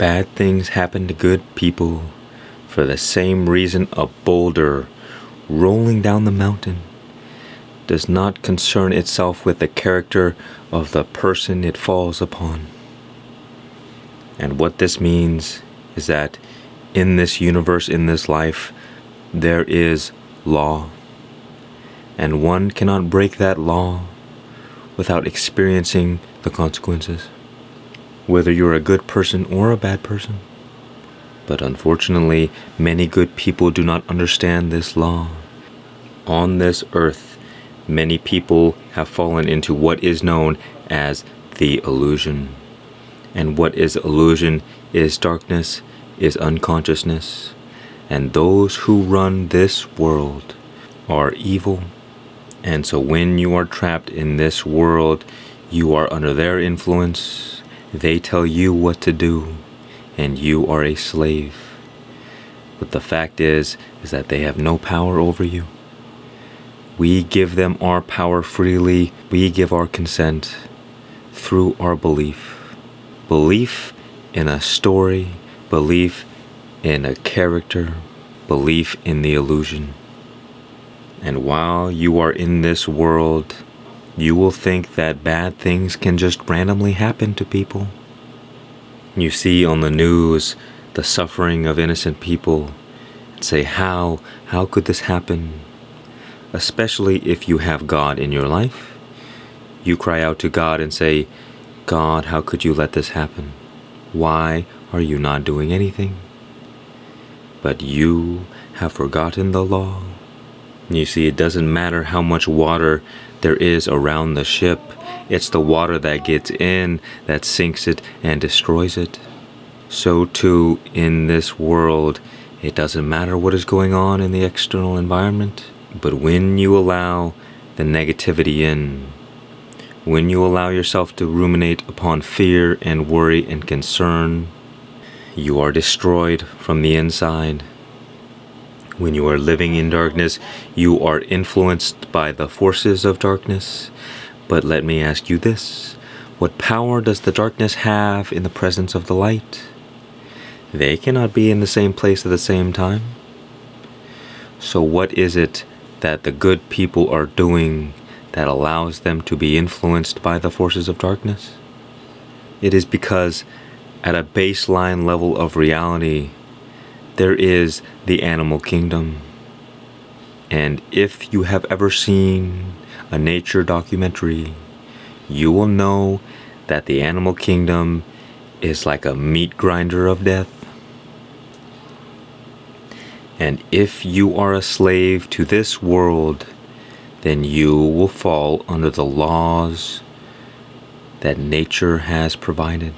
Bad things happen to good people for the same reason a boulder rolling down the mountain does not concern itself with the character of the person it falls upon. And what this means is that in this universe, in this life, there is law. And one cannot break that law without experiencing the consequences, whether you're a good person or a bad person. But unfortunately, many good people do not understand this law. On this earth, many people have fallen into what is known as the illusion. And what is illusion is darkness, is unconsciousness. And those who run this world are evil. And so when you are trapped in this world, you are under their influence. They tell you what to do, and you are a slave. But the fact is that they have no power over you. We give them our power freely. We give our consent through our belief. Belief in a story, belief in a character, belief in the illusion. And while you are in this world, you will think that bad things can just randomly happen to people. You see on the news the suffering of innocent people and say, how could this happen? Especially if you have God in your life. You cry out to God and say, God, how could you let this happen? Why are you not doing anything? But you have forgotten the law. You see, it doesn't matter how much water there is around the ship. It's the water that gets in that sinks it and destroys it. So too, in this world, it doesn't matter what is going on in the external environment. But when you allow the negativity in, when you allow yourself to ruminate upon fear and worry and concern, you are destroyed from the inside. When you are living in darkness, you are influenced by the forces of darkness. But let me ask you this. What power does the darkness have in the presence of the light? They cannot be in the same place at the same time. So what is it that the good people are doing that allows them to be influenced by the forces of darkness? It is because at a baseline level of reality, there is the animal kingdom. And if you have ever seen a nature documentary, you will know that the animal kingdom is like a meat grinder of death. And if you are a slave to this world, then you will fall under the laws that nature has provided.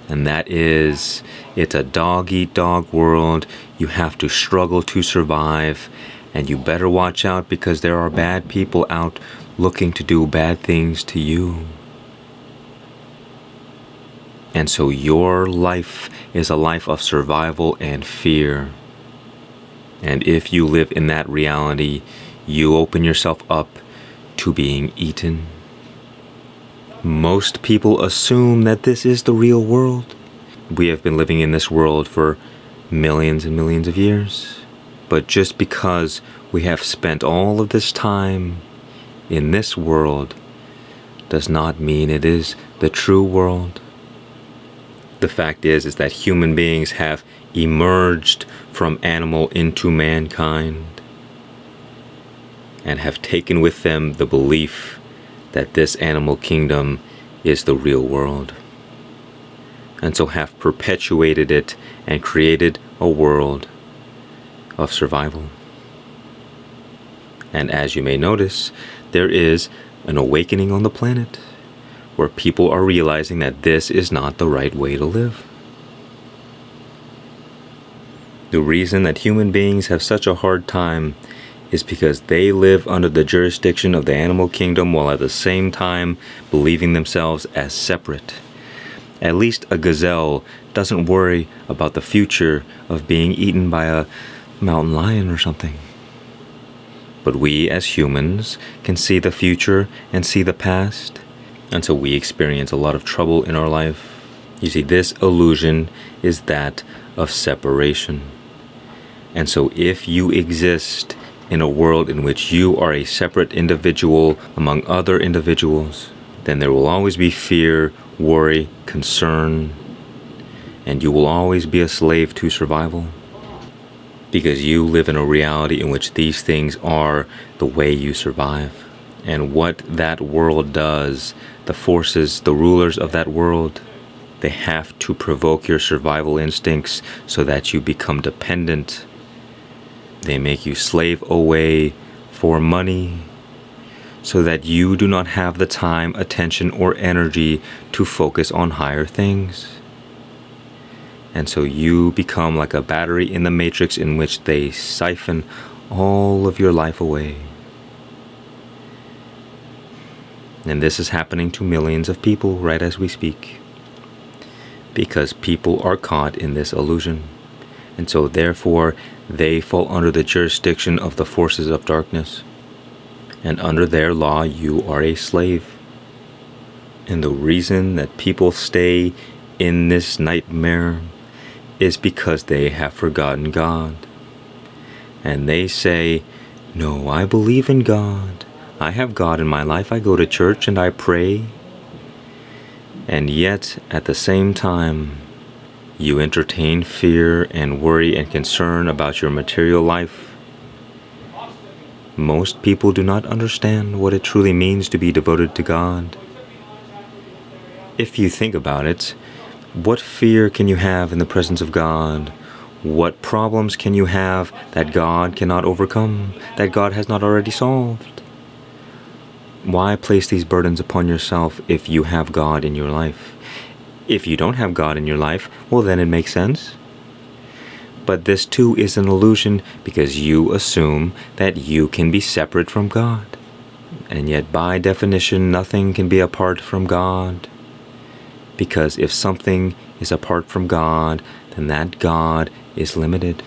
And that is, it's a dog-eat-dog world. You have to struggle to survive. And you better watch out because there are bad people out looking to do bad things to you. And so your life is a life of survival and fear. And if you live in that reality, you open yourself up to being eaten. Most people assume that this is the real world. We have been living in this world for millions and millions of years. But just because we have spent all of this time in this world does not mean it is the true world. The fact is that human beings have emerged from animal into mankind and have taken with them the belief that this animal kingdom is the real world, and so have perpetuated it and created a world of survival. And as you may notice, there is an awakening on the planet where people are realizing that this is not the right way to live. The reason that human beings have such a hard time is because they live under the jurisdiction of the animal kingdom while at the same time believing themselves as separate. At least a gazelle doesn't worry about the future of being eaten by a mountain lion or something. But we as humans can see the future and see the past, and so we experience a lot of trouble in our life. You see, this illusion is that of separation. And so if you exist in a world in which you are a separate individual among other individuals, then there will always be fear, worry, concern, and you will always be a slave to survival. Because you live in a reality in which these things are the way you survive. And what that world does, the forces, the rulers of that world, they have to provoke your survival instincts so that you become dependent. They make you slave away for money so that you do not have the time, attention, or energy to focus on higher things. And so you become like a battery in the matrix in which they siphon all of your life away. And this is happening to millions of people right as we speak. Because people are caught in this illusion. And so therefore they fall under the jurisdiction of the forces of darkness. And under their law you are a slave. And the reason that people stay in this nightmare is because they have forgotten God. And they say, no, I believe in God. I have God in my life. I go to church and I pray. And yet, at the same time, you entertain fear and worry and concern about your material life. Most people do not understand what it truly means to be devoted to God. If you think about it, what fear can you have in the presence of God? What problems can you have that God cannot overcome, that God has not already solved? Why place these burdens upon yourself if you have God in your life? If you don't have God in your life, well then it makes sense. But this too is an illusion because you assume that you can be separate from God. And yet by definition, nothing can be apart from God. Because if something is apart from God, then that God is limited.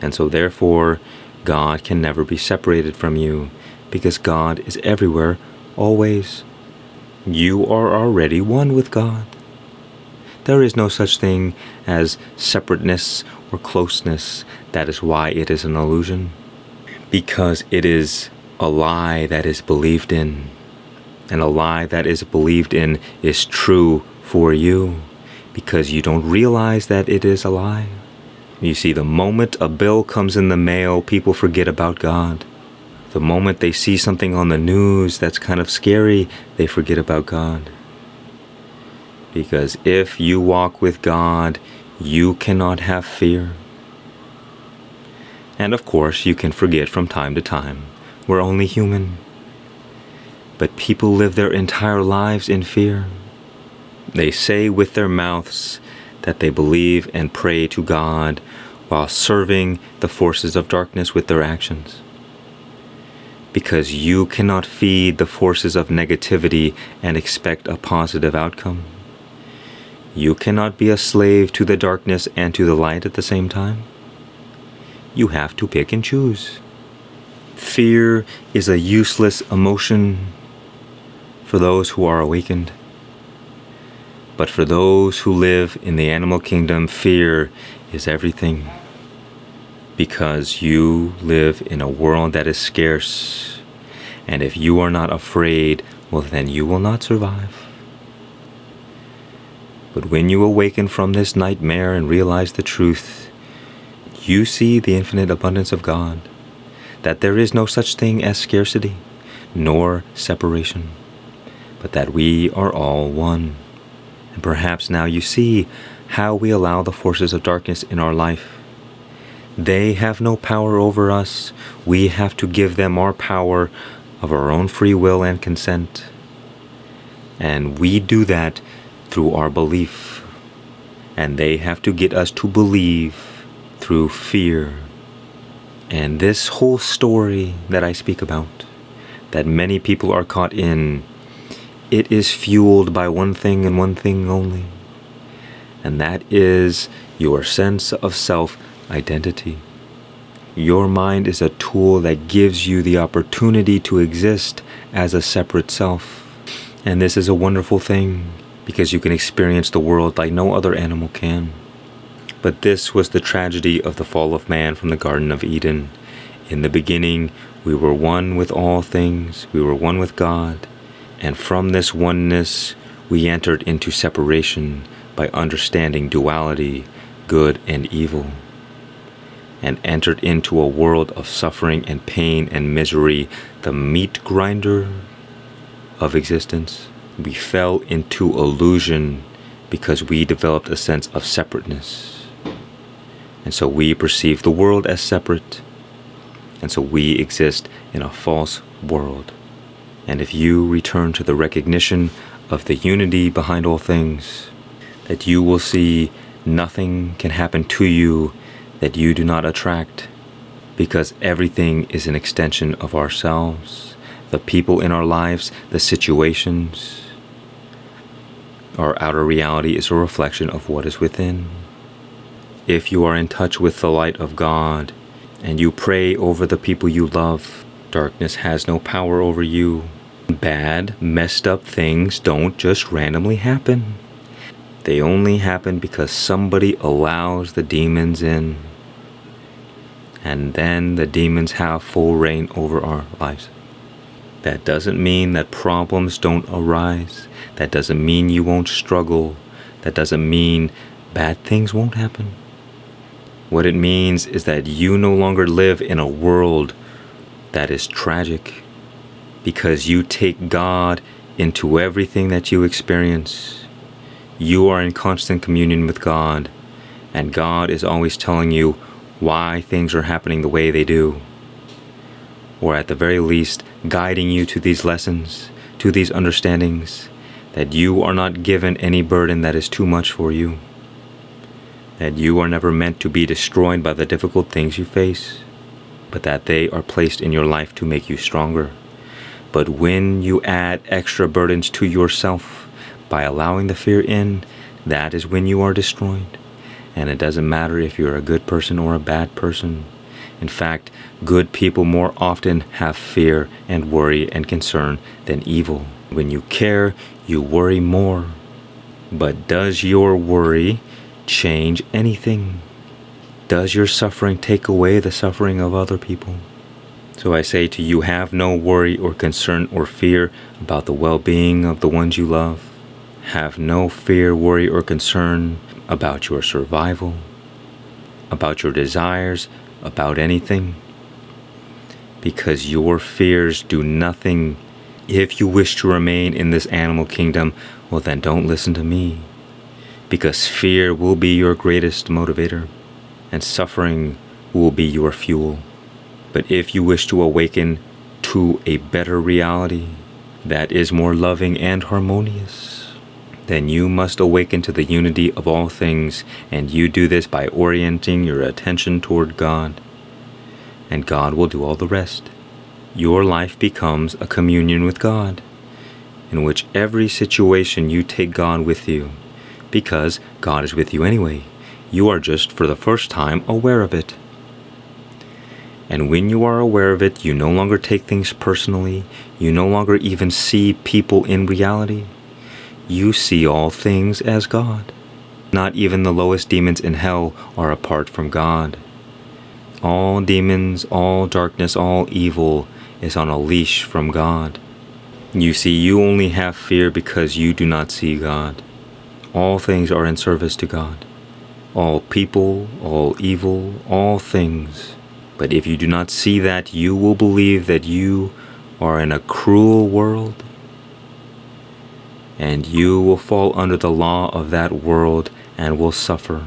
And so therefore, God can never be separated from you, because God is everywhere, always. You are already one with God. There is no such thing as separateness or closeness. That is why it is an illusion. Because it is a lie that is believed in. And a lie that is believed in is true for you because you don't realize that it is a lie. You see, the moment a bill comes in the mail, people forget about God. The moment they see something on the news that's kind of scary, they forget about God. Because if you walk with God, you cannot have fear. And of course, you can forget from time to time. We're only human. But people live their entire lives in fear. They say with their mouths that they believe and pray to God while serving the forces of darkness with their actions. Because you cannot feed the forces of negativity and expect a positive outcome. You cannot be a slave to the darkness and to the light at the same time. You have to pick and choose. Fear is a useless emotion for those who are awakened. But for those who live in the animal kingdom, fear is everything. Because you live in a world that is scarce. And if you are not afraid, well then you will not survive. But when you awaken from this nightmare and realize the truth, you see the infinite abundance of God. That there is no such thing as scarcity, nor separation. But that we are all one. And perhaps now you see how we allow the forces of darkness in our life. They have no power over us. We have to give them our power of our own free will and consent. And we do that through our belief. And they have to get us to believe through fear. And this whole story that I speak about, that many people are caught in, it is fueled by one thing and one thing only. And that is your sense of self-identity. Your mind is a tool that gives you the opportunity to exist as a separate self. And this is a wonderful thing because you can experience the world like no other animal can. But this was the tragedy of the fall of man from the Garden of Eden. In the beginning, we were one with all things, we were one with God, and from this oneness, we entered into separation by understanding duality, good and evil, and entered into a world of suffering and pain and misery, the meat grinder of existence. We fell into illusion because we developed a sense of separateness. And so we perceive the world as separate. And so we exist in a false world. And if you return to the recognition of the unity behind all things, that you will see nothing can happen to you that you do not attract, because everything is an extension of ourselves. The people in our lives, the situations, our outer reality is a reflection of what is within. If you are in touch with the light of God and you pray over the people you love, darkness has no power over you. Bad, messed up things don't just randomly happen. They only happen because somebody allows the demons in. And then the demons have full reign over our lives. That doesn't mean that problems don't arise. That doesn't mean you won't struggle. That doesn't mean bad things won't happen. What it means is that you no longer live in a world that is tragic, because you take God into everything that you experience. You are in constant communion with God, and God is always telling you why things are happening the way they do, or at the very least guiding you to these lessons, to these understandings, that you are not given any burden that is too much for you, that you are never meant to be destroyed by the difficult things you face, but that they are placed in your life to make you stronger. But when you add extra burdens to yourself by allowing the fear in, that is when you are destroyed. And it doesn't matter if you're a good person or a bad person. In fact, good people more often have fear and worry and concern than evil. When you care, you worry more. But does your worry change anything? Does your suffering take away the suffering of other people? So I say to you, have no worry or concern or fear about the well-being of the ones you love. Have no fear, worry, or concern about your survival, about your desires, about anything, because your fears do nothing. If you wish to remain in this animal kingdom, well then don't listen to me, because fear will be your greatest motivator, and suffering will be your fuel. But if you wish to awaken to a better reality that is more loving and harmonious, then you must awaken to the unity of all things, and you do this by orienting your attention toward God, and God will do all the rest. Your life becomes a communion with God, in which every situation you take God with you, because God is with you anyway. You are just for the first time aware of it. And when you are aware of it, you no longer take things personally. You no longer even see people in reality. You see all things as God. Not even the lowest demons in hell are apart from God. All demons, all darkness, all evil is on a leash from God. You see, you only have fear because you do not see God. All things are in service to God. All people, all evil, all things. But if you do not see that, you will believe that you are in a cruel world, and you will fall under the law of that world and will suffer.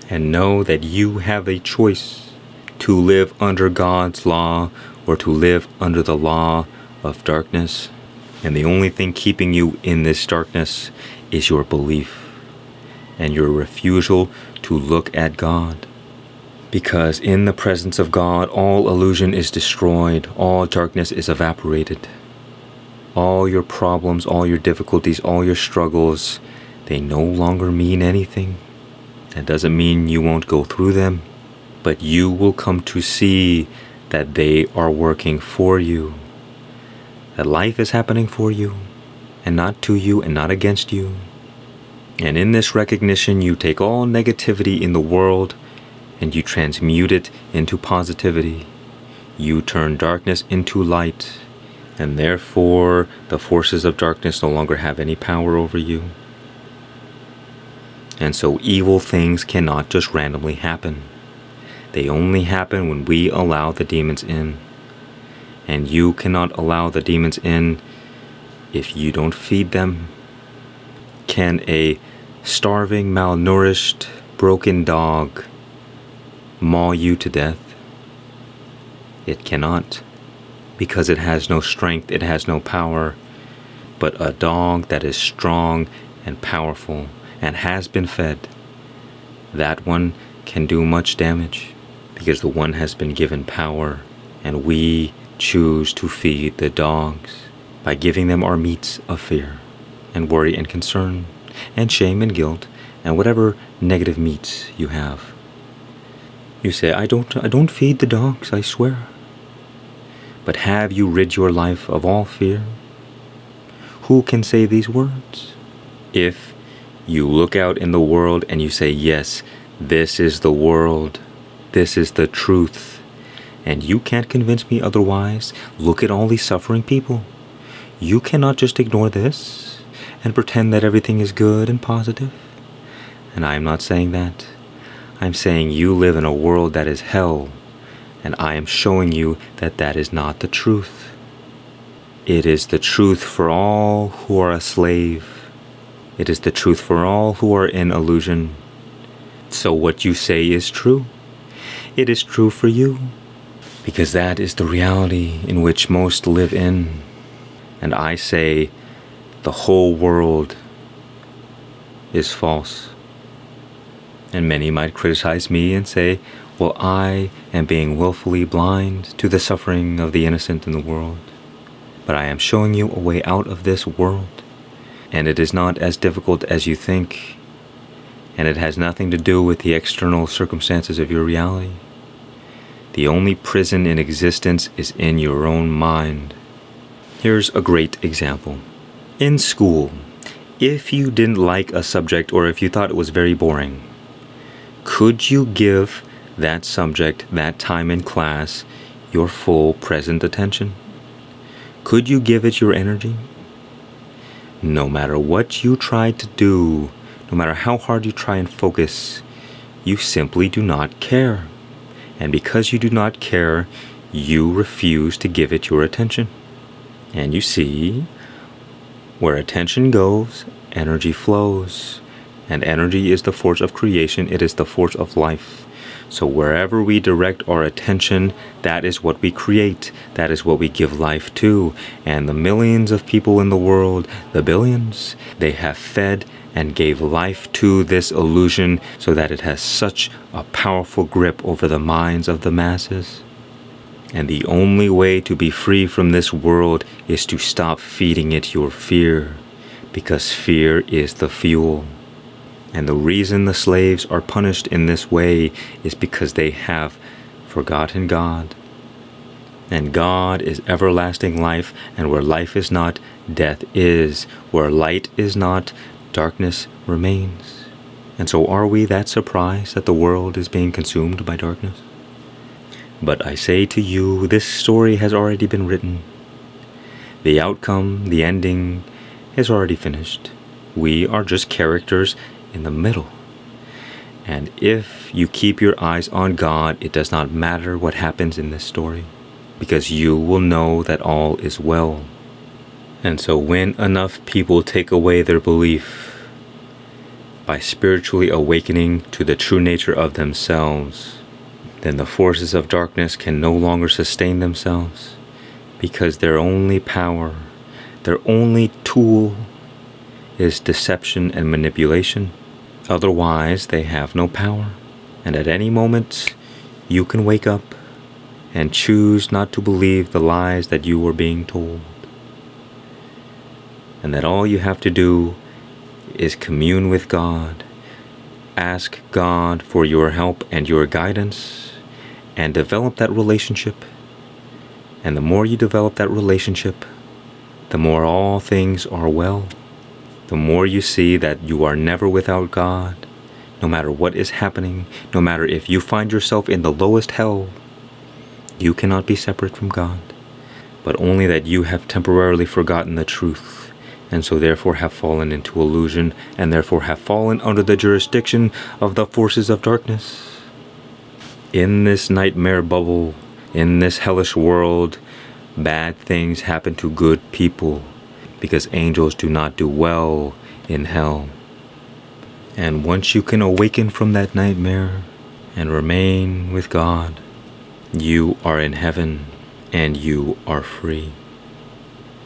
And know that you have a choice to live under God's law or to live under the law of darkness. And the only thing keeping you in this darkness is your belief and your refusal to look at God. Because in the presence of God, all illusion is destroyed, all darkness is evaporated. All your problems, all your difficulties, all your struggles, they no longer mean anything. That doesn't mean you won't go through them, but you will come to see that they are working for you, that life is happening for you, and not to you and not against you. And in this recognition, you take all negativity in the world and you transmute it into positivity. You turn darkness into light, and therefore the forces of darkness no longer have any power over you. And so evil things cannot just randomly happen. They only happen when we allow the demons in. And you cannot allow the demons in if you don't feed them. Can a starving, malnourished, broken dog maul you to death? It cannot, because it has no strength, it has no power. But a dog that is strong and powerful and has been fed, that one can do much damage, because the one has been given power, and we choose to feed the dogs by giving them our meats of fear and worry and concern and shame and guilt and whatever negative meats you have. You say, I don't feed the dogs, I swear. But have you rid your life of all fear? Who can say these words? If you look out in the world and you say, yes, this is the world, this is the truth, and you can't convince me otherwise, look at all these suffering people. You cannot just ignore this and pretend that everything is good and positive. And I am not saying that. I'm saying you live in a world that is hell, and I am showing you that that is not the truth. It is the truth for all who are a slave. It is the truth for all who are in illusion. So what you say is true. It is true for you, because that is the reality in which most live in. And I say the whole world is false. And many might criticize me and say, well, I am being willfully blind to the suffering of the innocent in the world. But I am showing you a way out of this world. And it is not as difficult as you think. And it has nothing to do with the external circumstances of your reality. The only prison in existence is in your own mind. Here's a great example. In school, if you didn't like a subject or if you thought it was very boring, could you give that subject, that time in class, your full present attention? Could you give it your energy? No matter what you try to do, no matter how hard you try and focus, you simply do not care. And because you do not care, you refuse to give it your attention. And you see, where attention goes, energy flows. And energy is the force of creation. It is the force of life. So wherever we direct our attention, that is what we create. That is what we give life to. And the millions of people in the world, the billions, they have fed and gave life to this illusion so that it has such a powerful grip over the minds of the masses. And the only way to be free from this world is to stop feeding it your fear, because fear is the fuel. And the reason the slaves are punished in this way is because they have forgotten God. And God is everlasting life, and where life is not, death is. Where light is not, darkness remains. And so are we that surprised that the world is being consumed by darkness? But I say to you, this story has already been written. The outcome, the ending, is already finished. We are just characters in the middle. And if you keep your eyes on God, it does not matter what happens in this story, because you will know that all is well. And so when enough people take away their belief by spiritually awakening to the true nature of themselves, then the forces of darkness can no longer sustain themselves, because their only power, their only tool is deception and manipulation. Otherwise, they have no power. And at any moment, you can wake up and choose not to believe the lies that you were being told. And that all you have to do is commune with God, ask God for your help and your guidance, and develop that relationship. And the more you develop that relationship, the more all things are well. The more you see that you are never without God, no matter what is happening, no matter if you find yourself in the lowest hell, you cannot be separate from God, but only that you have temporarily forgotten the truth, and so therefore have fallen into illusion, and therefore have fallen under the jurisdiction of the forces of darkness. In this nightmare bubble, in this hellish world, bad things happen to good people, because angels do not do well in hell. And once you can awaken from that nightmare and remain with God, you are in heaven and you are free.